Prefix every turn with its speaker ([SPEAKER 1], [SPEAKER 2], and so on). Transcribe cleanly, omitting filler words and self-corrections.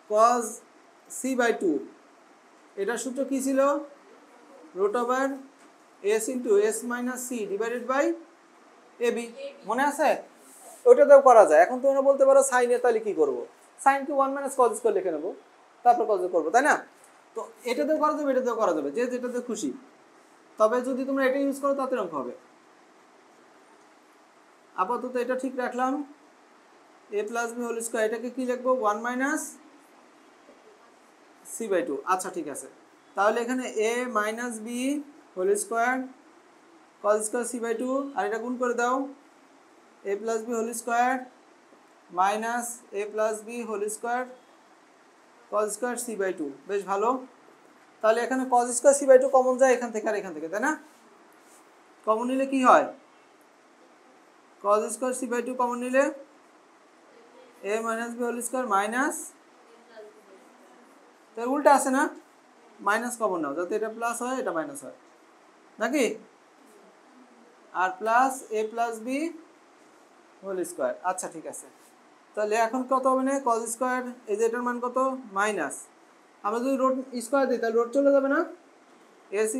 [SPEAKER 1] cos c/2 এটা সূত্র কি ছিল √s * s - c / ab মনে আছে ওটাতেও করা যায় এখন তোমরা বলতে পারো sin এর তাহলে কি করব sin কে 1 - cos স্কয়ার লিখে নেব তারপর cos করব তাই না তো এটাতেও করা যাবে এটাতেও করা যাবে যে যেটাতে খুশি তবে যদি তোমরা এটা ইউজ করো তাতে অঙ্ক হবে আপাতত এটা ঠিক রাখলাম a + b হোল স্কয়ার এটাকে কি লিখব 1 - c/2 আচ্ছা ঠিক আছে তাহলে এখানে a - b whole square cos square c/2 আর এটা গুণ করে দাও a + b whole square minus a + b whole square cos square c/2 বেশ ভালো তাহলে এখানে cos স্কয়ার c/2 কমন যায় এখান থেকে আর এখান থেকে তাই না কমন নিলে কি হয় cos স্কয়ার c/2 কমন নিলে a - b whole square minus তার উল্টা আছে না মাইনাস কমন নাও যাতে এটা প্লাস হয় এটা মাইনাস হয় নাকি আর plus a + b whole square আচ্ছা ঠিক আছে তাহলে এখন কত হবে না cos স্কয়ার এই যে এটার মান কত মাইনাস আমরা যদি রুট স্কয়ার দিই তাহলে রুট চলে যাবে না s